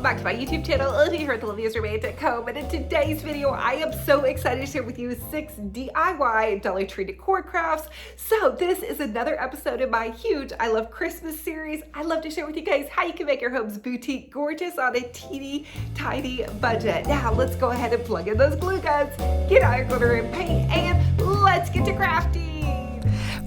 welcome back to my YouTube channel, Olivia here at Olivia's Romantic Home. And in today's video, I am so excited to share with you 6 DIY Dollar Tree decor crafts. So this is another episode in my huge I Love Christmas series. I love to share with you guys how you can make your home's boutique gorgeous on a teeny tiny budget. Now let's go ahead and plug in those glue guns, get out your glitter and paint, and let's get to crafting.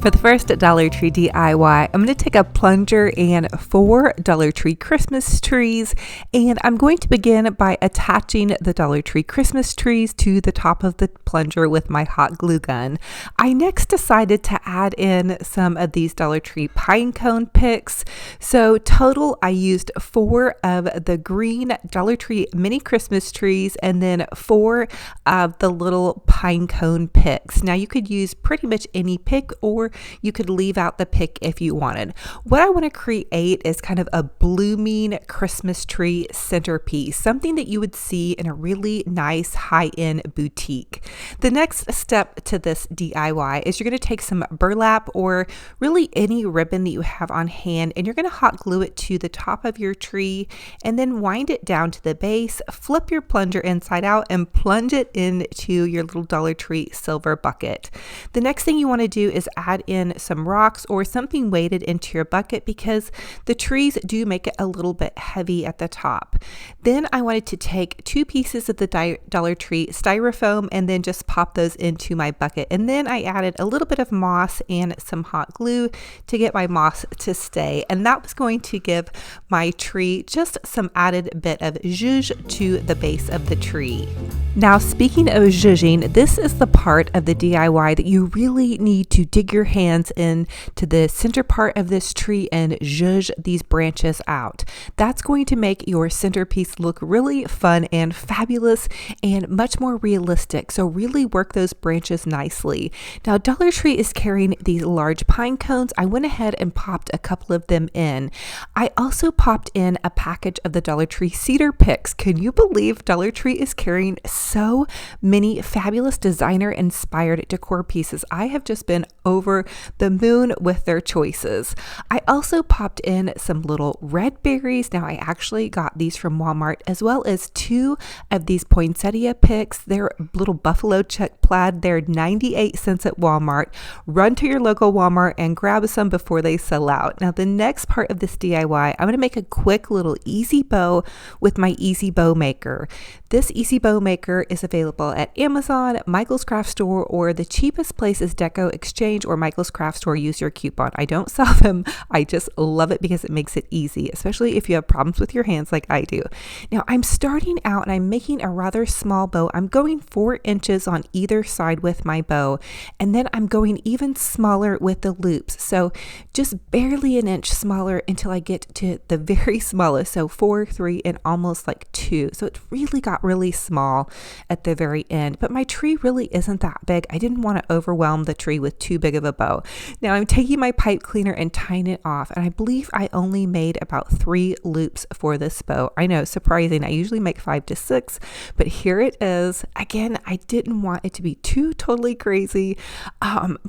For the first Dollar Tree DIY, I'm going to take a plunger and 4 Dollar Tree Christmas trees, and I'm going to begin by attaching the Dollar Tree Christmas trees to the top of the plunger with my hot glue gun. I next decided to add in some of these Dollar Tree pine cone picks. So total, I used 4 of the green Dollar Tree mini Christmas trees and then 4 of the little pine cone picks. Now you could use pretty much any pick, or you could leave out the pick if you wanted. What I want to create is kind of a blooming Christmas tree centerpiece, something that you would see in a really nice high-end boutique. The next step to this DIY is you're going to take some burlap or really any ribbon that you have on hand, and you're going to hot glue it to the top of your tree and then wind it down to the base, flip your plunger inside out and plunge it into your little Dollar Tree silver bucket. The next thing you want to do is add in some rocks or something weighted into your bucket because the trees do make it a little bit heavy at the top. Then I wanted to take 2 pieces of the Dollar Tree styrofoam and then just pop those into my bucket. And then I added a little bit of moss and some hot glue to get my moss to stay. And that was going to give my tree just some added bit of zhuzh to the base of the tree. Now, speaking of zhuzhing, this is the part of the DIY that you really need to dig your hands in to the center part of this tree and zhuzh these branches out. That's going to make your centerpiece look really fun and fabulous and much more realistic. So really work those branches nicely. Now, Dollar Tree is carrying these large pine cones. I went ahead and popped a couple of them in. I also popped in a package of the Dollar Tree cedar picks. Can you believe Dollar Tree is carrying so many fabulous designer inspired decor pieces? I have just been over the moon with their choices. I also popped in some little red berries. Now I actually got these from Walmart, as well as 2 of these poinsettia picks. They're little buffalo check plaid. They're 98 cents at Walmart. Run to your local Walmart and grab some before they sell out. Now the next part of this DIY, I'm going to make a quick little easy bow with my easy bow maker. This easy bow maker is available at Amazon, Michael's Craft Store, or the cheapest place is Deco Exchange or Michael's Craft Store. Use your coupon. I don't sell them. I just love it because it makes it easy, especially if you have problems with your hands like I do. Now I'm starting out and I'm making a rather small bow. I'm going 4 inches on either side with my bow, and then I'm going even smaller with the loops. So just barely an inch smaller until I get to the very smallest. So 4, 3, and almost like 2. So it really got really small at the very end, but my tree really isn't that big. I didn't want to overwhelm the tree with too big of a bow. Now I'm taking my pipe cleaner and tying it off, and I believe I only made about 3 loops for this bow. I know, surprising. I usually make 5 to 6, but here it is. Again, I didn't want it to be too totally crazy,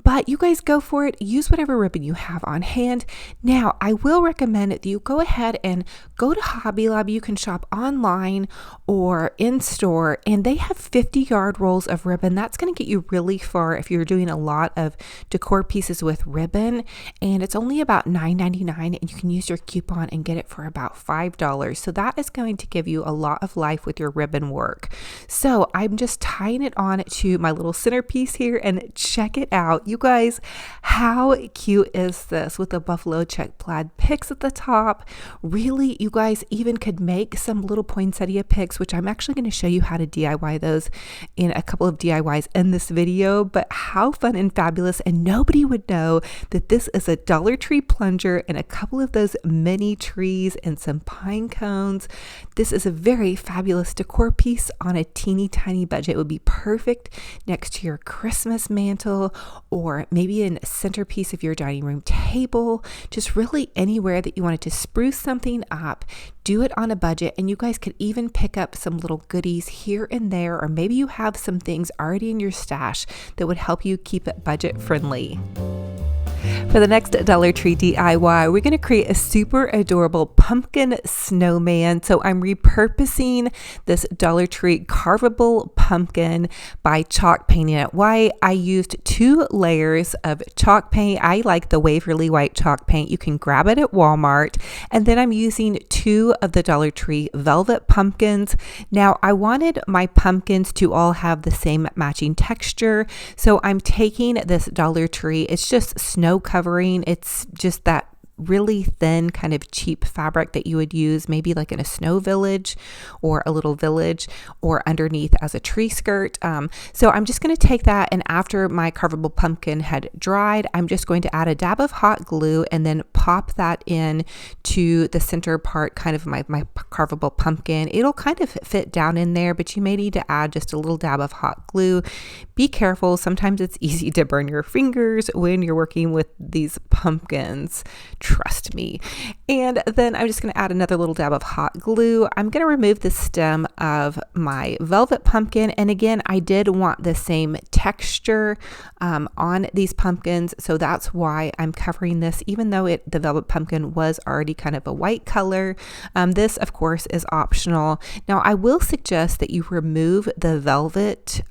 but you guys go for it. Use whatever ribbon you have on hand. Now, I will recommend that you go ahead and go to Hobby Lobby. You can shop online or in store, and they have 50-yard rolls of ribbon. That's going to get you really far if you're doing a lot of decor pieces with ribbon, and it's only about $9.99, and you can use your coupon and get it for about $5. So that is going to give you a lot of life with your ribbon work. So I'm just tying it on to my little centerpiece here, and check it out. You guys, how cute is this with the buffalo check plaid picks at the top? Really, you guys even could make some little poinsettia picks, which I'm actually going to show you how to DIY those in a couple of DIYs in this video, but how fun and fabulous. And nobody would know that this is a Dollar Tree plunger and a couple of those mini trees and some pine cones. This is a very fabulous decor piece on a teeny tiny budget. It would be perfect next to your Christmas mantle, or maybe in a centerpiece of your dining room table, just really anywhere that you wanted to spruce something up. Do it on a budget, and you guys could even pick up some little goodies here and there, or maybe you have some things already in your stash that would help you keep it budget friendly. For the next Dollar Tree DIY, we're going to create a super adorable pumpkin snowman. So I'm repurposing this Dollar Tree carvable pumpkin by chalk painting it white. I used 2 layers of chalk paint. I like the Waverly white chalk paint. You can grab it at Walmart. And then I'm using 2 of the Dollar Tree velvet pumpkins. Now I wanted my pumpkins to all have the same matching texture. So I'm taking this Dollar Tree. It's just snow covering. It's just that really thin kind of cheap fabric that you would use maybe like in a snow village or a little village or underneath as a tree skirt. So I'm just going to take that, and after my carvable pumpkin had dried, I'm just going to add a dab of hot glue and then pop that in to the center part kind of my carvable pumpkin. It'll kind of fit down in there, but you may need to add just a little dab of hot glue. Be careful. Sometimes it's easy to burn your fingers when you're working with these pumpkins. Trust me. And then I'm just going to add another little dab of hot glue. I'm going to remove the stem of my velvet pumpkin. And again, I did want the same texture on these pumpkins. So that's why I'm covering this, even though the velvet pumpkin was already kind of a white color. This, of course, is optional. Now, I will suggest that you remove the velvet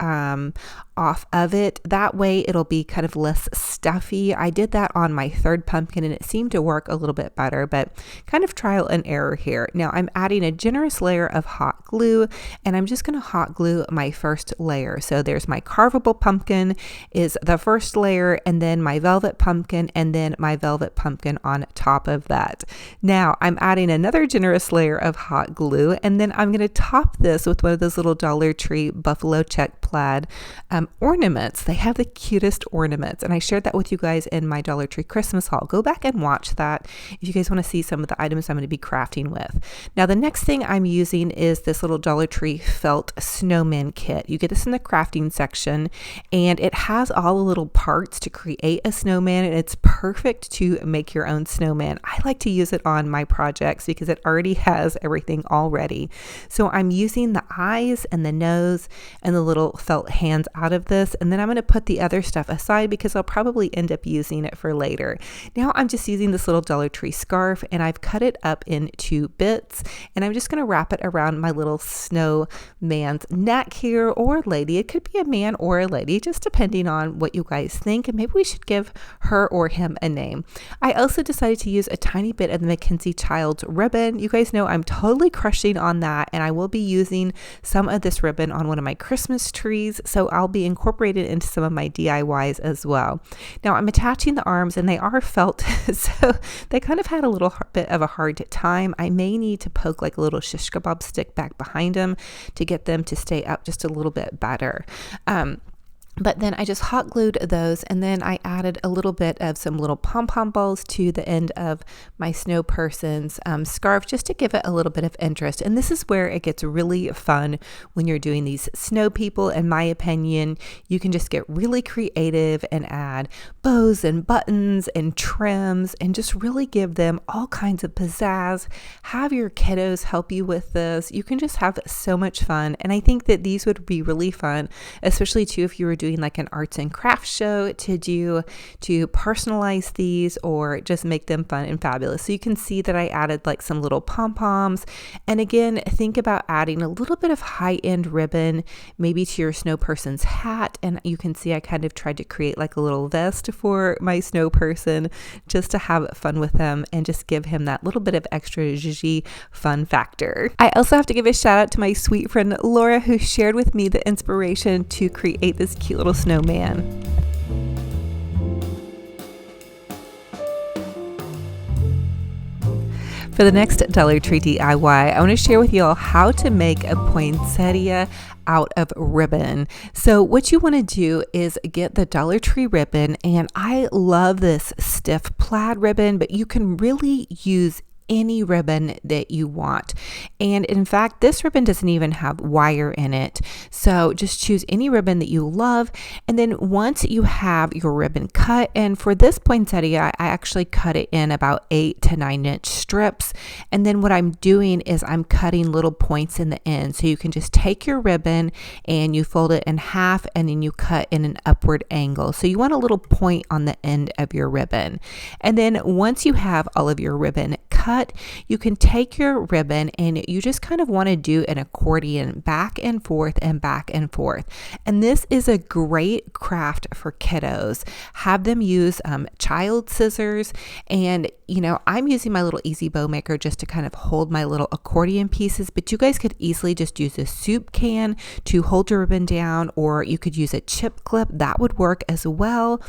off of it. That way it'll be kind of less stuffy. I did that on my 3rd pumpkin and it seemed to work a little bit better, but kind of trial and error here. Now I'm adding a generous layer of hot glue, and I'm just going to hot glue my first layer. So there's my carvable pumpkin is the first layer, and then my velvet pumpkin, and then my velvet pumpkin on top of that. Now I'm adding another generous layer of hot glue, and then I'm going to top this with one of those little Dollar Tree buffalo check plaid ornaments. They have the cutest ornaments, and I shared that with you guys in my Dollar Tree Christmas haul. Go back and watch that if you guys want to see some of the items I'm going to be crafting with. Now the next thing I'm using is this little Dollar Tree felt snowman kit. You get this in the crafting section, and it has all the little parts to create a snowman, and it's perfect to make your own snowman. I like to use it on my projects because it already has everything already. So I'm using the eyes and the nose and the little felt hands out of this, and then I'm going to put the other stuff aside because I'll probably end up using it for later. Now I'm just using this little Dollar Tree scarf, and I've cut it up into bits, and I'm just going to wrap it around my little snowman's neck here, or lady. It could be a man or a lady, just depending on what you guys think, and maybe we should give her or him a name. I also decided to use a tiny bit of the Mackenzie Childs ribbon. You guys know I'm totally crushing on that, and I will be using some of this ribbon on one of my Christmas trees, so I'll be incorporated into some of my DIYs as well. Now I'm attaching the arms, and they are felt, so they kind of had a little bit of a hard time. I may need to poke like a little shish kebab stick back behind them to get them to stay up just a little bit better. But then I just hot glued those, and then I added a little bit of some little pom-pom balls to the end of my snow person's scarf, just to give it a little bit of interest. And this is where it gets really fun when you're doing these snow people. In my opinion, you can just get really creative and add bows and buttons and trims and just really give them all kinds of pizzazz. Have your kiddos help you with this. You can just have so much fun. And I think that these would be really fun, especially too if you were doing like an arts and crafts show to personalize these or just make them fun and fabulous. So you can see that I added like some little pom-poms. And again, think about adding a little bit of high-end ribbon, maybe to your snow person's hat. And you can see I kind of tried to create like a little vest for my snow person just to have fun with him and just give him that little bit of extra zhuzhy fun factor. I also have to give a shout out to my sweet friend Laura, who shared with me the inspiration to create this cute little snowman. For the next Dollar Tree DIY, I want to share with you all how to make a poinsettia out of ribbon. So what you want to do is get the Dollar Tree ribbon, and I love this stiff plaid ribbon, but you can really use any ribbon that you want. And in fact, this ribbon doesn't even have wire in it. So just choose any ribbon that you love. And then once you have your ribbon cut, and for this poinsettia, I actually cut it in about 8 to 9 inch strips. And then what I'm doing is I'm cutting little points in the end. So you can just take your ribbon and you fold it in half, and then you cut in an upward angle. So you want a little point on the end of your ribbon. And then once you have all of your ribbon cut, you can take your ribbon and you just kind of want to do an accordion back and forth and back and forth. And this is a great craft for kiddos. Have them use child scissors, and I'm using my little easy bow maker just to kind of hold my little accordion pieces, but you guys could easily just use a soup can to hold your ribbon down, or you could use a chip clip. That would work as well.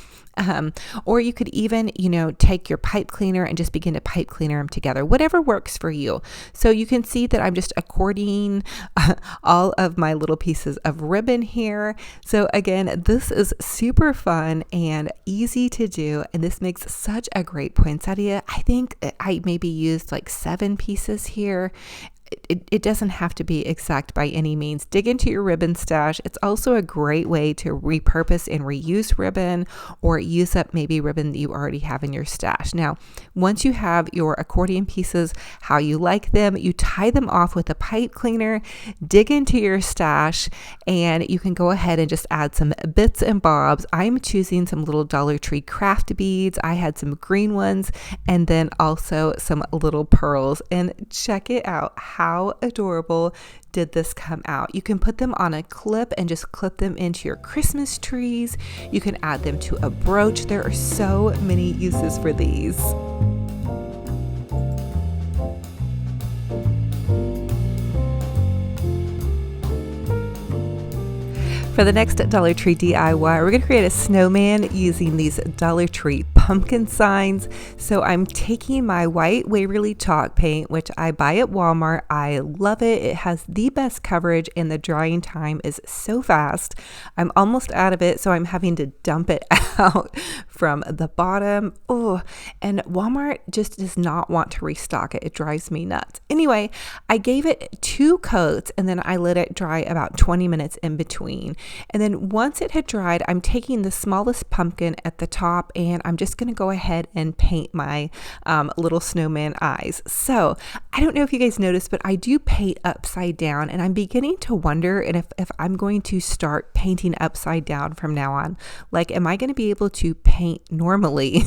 Or you could even, take your pipe cleaner and just begin to pipe cleaner them together, whatever works for you. So you can see that I'm just accordioning all of my little pieces of ribbon here. So again, this is super fun and easy to do. And this makes such a great poinsettia. I think I maybe used like 7 pieces here. It doesn't have to be exact by any means. Dig into your ribbon stash. It's also a great way to repurpose and reuse ribbon, or use up maybe ribbon that you already have in your stash. Now, once you have your accordion pieces how you like them, you tie them off with a pipe cleaner, dig into your stash, and you can go ahead and just add some bits and bobs. I'm choosing some little Dollar Tree craft beads. I had some green ones, and then also some little pearls. And check it out. How adorable did this come out? You can put them on a clip and just clip them into your Christmas trees. You can add them to a brooch. There are so many uses for these. For the next Dollar Tree DIY, we're going to create a snowman using these Dollar Tree pumpkin signs. So I'm taking my white Waverly chalk paint, which I buy at Walmart. I love it. It has the best coverage and the drying time is so fast. I'm almost out of it, so I'm having to dump it out from the bottom. Oh, and Walmart just does not want to restock it. It drives me nuts. Anyway, I gave it 2 coats and then I let it dry about 20 minutes in between. And then once it had dried, I'm taking the smallest pumpkin at the top and I'm just going to go ahead and paint my little snowman eyes. So I don't know if you guys noticed, but I do paint upside down, and I'm beginning to wonder if I'm going to start painting upside down from now on. Like, am I going to be able to paint normally?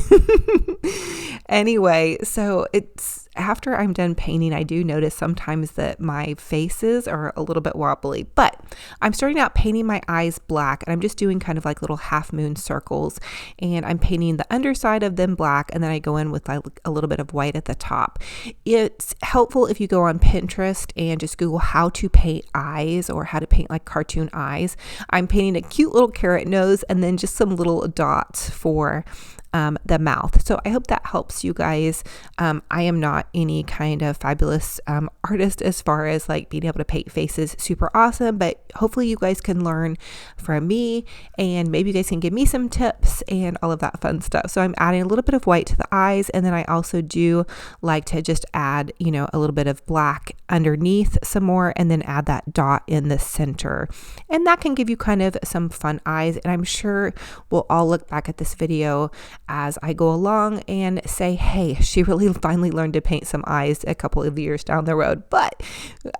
Anyway, so it's after I'm done painting, I do notice sometimes that my faces are a little bit wobbly, but I'm starting out painting my eyes black, and I'm just doing kind of like little half moon circles, and I'm painting the underside of them black, and then I go in with like a little bit of white at the top. It's helpful if you go on Pinterest and just Google how to paint eyes or how to paint like cartoon eyes. I'm painting a cute little carrot nose and then just some little dots for the mouth. So I hope that helps you guys. I am not any kind of fabulous artist as far as like being able to paint faces super awesome, but hopefully you guys can learn from me, and maybe you guys can give me some tips and all of that fun stuff. So I'm adding a little bit of white to the eyes, and then I also do like to just add, a little bit of black underneath some more, and then add that dot in the center. And that can give you kind of some fun eyes. And I'm sure we'll all look back at this video as I go along and say, hey, she really finally learned to paint some eyes a couple of years down the road. But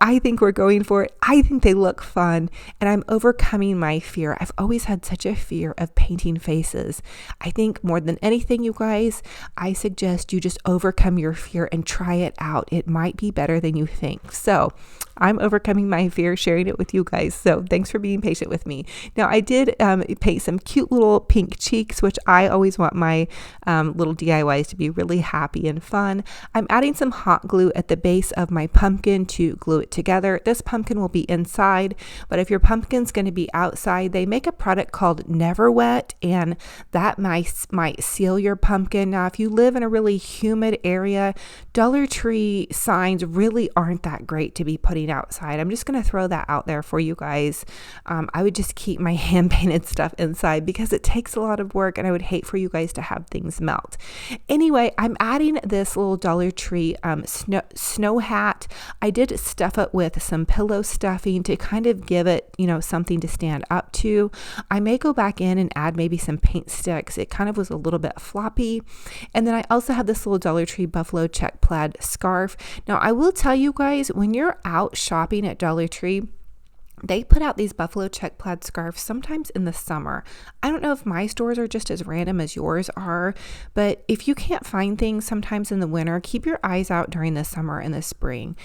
I think we're going for it. I think they look fun, and I'm overcoming my fear. I've always had such a fear of painting faces. I think more than anything, you guys, I suggest you just overcome your fear and try it out. It might be better than you think. So I'm overcoming my fear, sharing it with you guys. So thanks for being patient with me. Now, I did paint some cute little pink cheeks, which I always want my little DIYs to be really happy and fun. I'm adding some hot glue at the base of my pumpkin to glue it together. This pumpkin will be inside, but if your pumpkin's going to be outside, they make a product called Never Wet, and that might seal your pumpkin. Now, if you live in a really humid area, Dollar Tree signs really aren't that great to be putting outside. I'm just going to throw that out there for you guys. I would just keep my hand painted stuff inside because it takes a lot of work, and I would hate for you guys to have things melt. Anyway, I'm adding this little Dollar Tree snow hat. I did stuff it with some pillow stuffing to kind of give it, something to stand up to. I may go back in and add maybe some paint sticks. It kind of was a little bit floppy. And then I also have this little Dollar Tree buffalo check plaid scarf. Now, I will tell you guys, when you're out shopping at Dollar Tree, they put out these buffalo check plaid scarves sometimes in the summer. I don't know if my stores are just as random as yours are, but if you can't find things sometimes in the winter, keep your eyes out during the summer and the spring.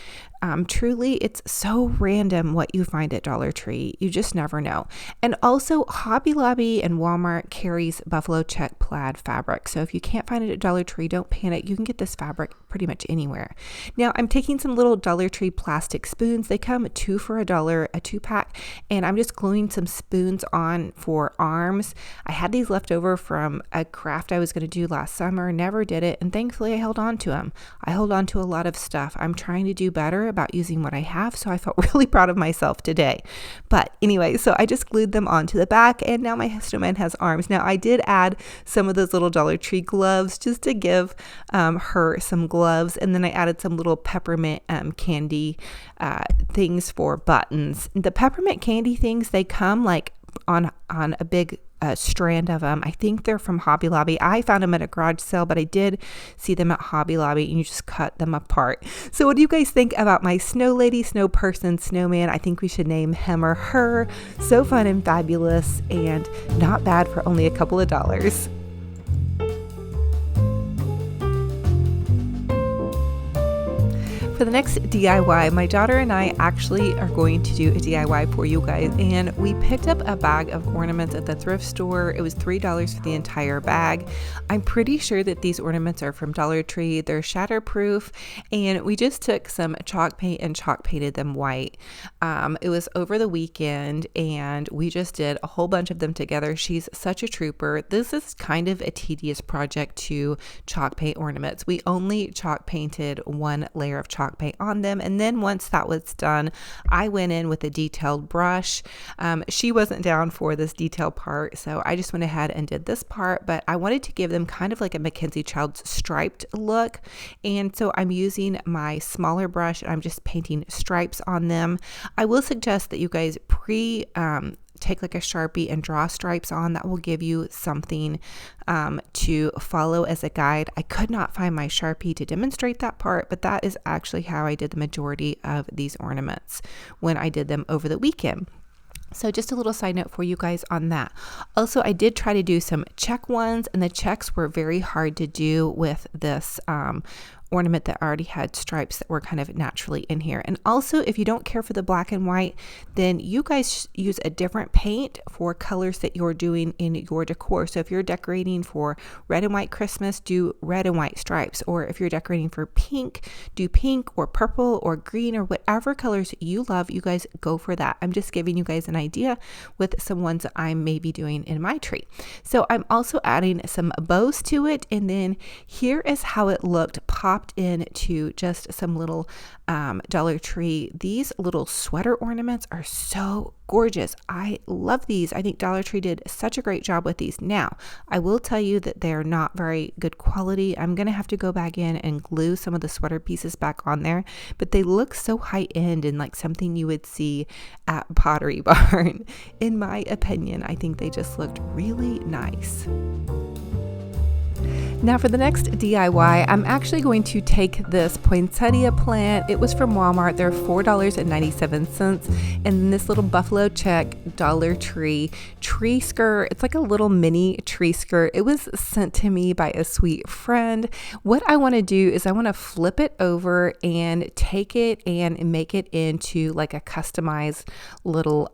Truly, it's so random what you find at Dollar Tree. You just never know. And also, Hobby Lobby and Walmart carries buffalo check plaid fabric. So if you can't find it at Dollar Tree, don't panic. You can get this fabric pretty much anywhere. Now, I'm taking some little Dollar Tree plastic spoons. They come 2 for $1, a 2-pack, and I'm just gluing some spoons on for arms. I had these left over from a craft I was going to do last summer, never did it, and thankfully I held on to them. I hold on to a lot of stuff. I'm trying to do better about using what I have, so I felt really proud of myself today. But anyway, so I just glued them onto the back, and now my snowman has arms. Now, I did add some of those little Dollar Tree gloves just to give her some gloves, and then I added some little peppermint candy things for buttons. The peppermint candy things, they come like on a big strand of them. I think they're from Hobby Lobby. I found them at a garage sale, but I did see them at Hobby Lobby, and you just cut them apart. So what do you guys think about my snow lady, snow person, snowman? I think we should name him or her. So fun and fabulous, and not bad for only a couple of dollars. For the next DIY, my daughter and I actually are going to do a DIY for you guys, and we picked up a bag of ornaments at the thrift store. It was $3 for the entire bag. I'm pretty sure that these ornaments are from Dollar Tree. They're shatterproof, and we just took some chalk paint and chalk painted them white. It was over the weekend, and we just did a whole bunch of them together. She's such a trooper. This is kind of a tedious project to chalk paint ornaments. We only chalk painted one layer of chalk paint on them, and then once that was done, I went in with a detailed brush. She wasn't down for this detail part, so I just went ahead and did this part, but I wanted to give them kind of like a Mackenzie Childs striped look, and so I'm using my smaller brush and I'm just painting stripes on them. I will suggest that you guys take like a Sharpie and draw stripes on. That will give you something to follow as a guide. I could not find my Sharpie to demonstrate that part, but that is actually how I did the majority of these ornaments when I did them over the weekend. So just a little side note for you guys on that. Also, I did try to do some check ones, and the checks were very hard to do with this ornament that already had stripes that were kind of naturally in here. And also, if you don't care for the black and white, then you guys use a different paint for colors that you're doing in your decor. So if you're decorating for red and white Christmas, do red and white stripes. Or if you're decorating for pink, do pink or purple or green or whatever colors you love. You guys go for that. I'm just giving you guys an idea with some ones that I'm maybe doing in my tree. So I'm also adding some bows to it, and then here is how it looked popped into just some little Dollar Tree. These little sweater ornaments are so gorgeous. I love these. I think Dollar Tree did such a great job with these. Now, I will tell you that they're not very good quality. I'm going to have to go back in and glue some of the sweater pieces back on there, but they look so high end and like something you would see at Pottery Barn. In my opinion, I think they just looked really nice. Now for the next DIY, I'm actually going to take this poinsettia plant. It was from Walmart. They're $4.97. And this little buffalo check Dollar Tree tree skirt. It's like a little mini tree skirt. It was sent to me by a sweet friend. What I want to do is I want to flip it over and take it and make it into like a customized little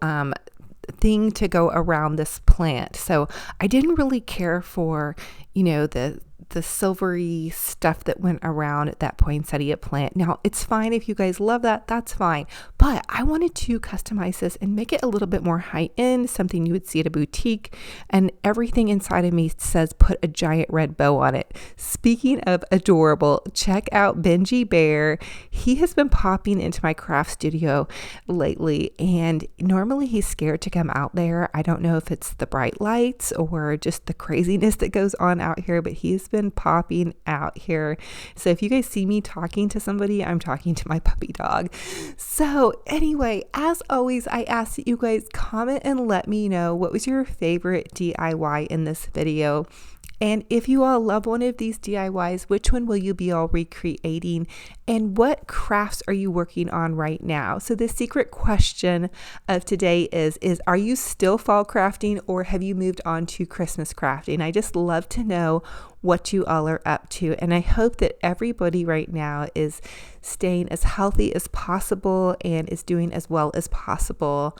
thing to go around this plant. So I didn't really care for, the the silvery stuff that went around that poinsettia plant. Now, it's fine if you guys love that, that's fine. But I wanted to customize this and make it a little bit more high-end, something you would see at a boutique. And everything inside of me says put a giant red bow on it. Speaking of adorable, check out Benji Bear. He has been popping into my craft studio lately, and normally he's scared to come out there. I don't know if it's the bright lights or just the craziness that goes on out here, but he's been popping out here. So if you guys see me talking to somebody, I'm talking to my puppy dog. So anyway, as always, I ask that you guys comment and let me know what was your favorite DIY in this video. And if you all love one of these DIYs, which one will you be all recreating? And what crafts are you working on right now? So the secret question of today is are you still fall crafting, or have you moved on to Christmas crafting? I just love to know what you all are up to. And I hope that everybody right now is staying as healthy as possible and is doing as well as possible.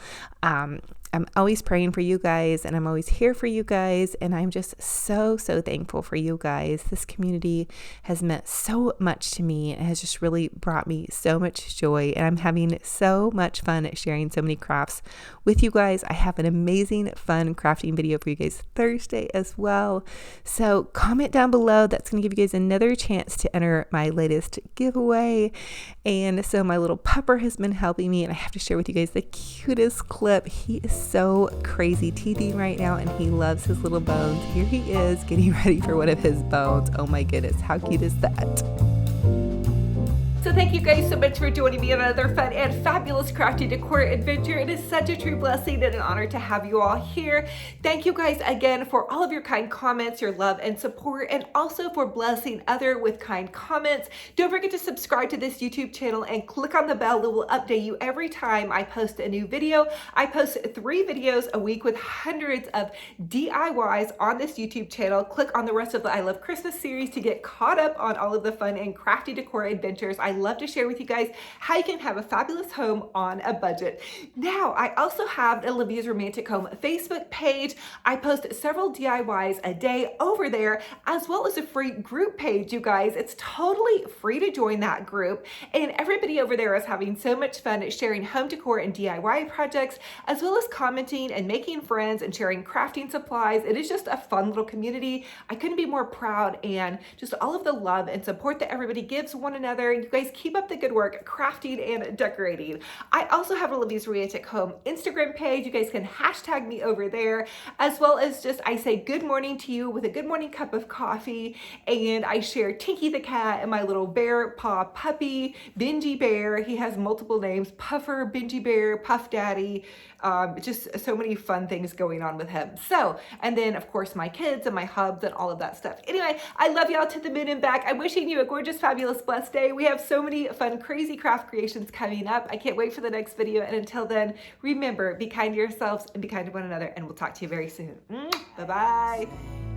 I'm always praying for you guys, and I'm always here for you guys, and I'm just so thankful for you guys. This community has meant so much to me and has just really brought me so much joy, and I'm having so much fun sharing so many crafts with you guys. I have an amazing fun crafting video for you guys Thursday as well. So comment down below. That's going to give you guys another chance to enter my latest giveaway. And so my little pupper has been helping me, and I have to share with you guys the cutest clip. He is so crazy teething right now, and he loves his little bones. Here he is getting ready for one of his bones. Oh my goodness, how cute is that? So thank you guys so much for joining me on another fun and fabulous crafty decor adventure. It is such a true blessing and an honor to have you all here. Thank you guys again for all of your kind comments, your love and support, and also for blessing other with kind comments. Don't forget to subscribe to this YouTube channel and click on the bell that will update you every time I post a new video. I post 3 videos a week with hundreds of DIYs on this YouTube channel. Click on the rest of the I Love Christmas series to get caught up on all of the fun and crafty decor adventures. I love to share with you guys how you can have a fabulous home on a budget. Now, I also have Olivia's Romantic Home Facebook page. I post several DIYs a day over there, as well as a free group page, you guys. It's totally free to join that group, and everybody over there is having so much fun sharing home decor and DIY projects, as well as commenting and making friends and sharing crafting supplies. It is just a fun little community. I couldn't be more proud, and just all of the love and support that everybody gives one another. You guys keep up the good work crafting and decorating. I also have Olivia's Romantic Home Instagram page. You guys can hashtag me over there, as well as just I say good morning to you with a good morning cup of coffee, and I share Tinky the cat and my little bear paw puppy, Benji Bear. He has multiple names: Puffer, Benji Bear, Puff Daddy. Just so many fun things going on with him. So, and then of course my kids and my hubs and all of that stuff. Anyway, I love y'all to the moon and back. I'm wishing you a gorgeous, fabulous, blessed day. We have so many fun, crazy craft creations coming up. I can't wait for the next video. And until then, remember, be kind to yourselves and be kind to one another. And we'll talk to you very soon. Bye-bye.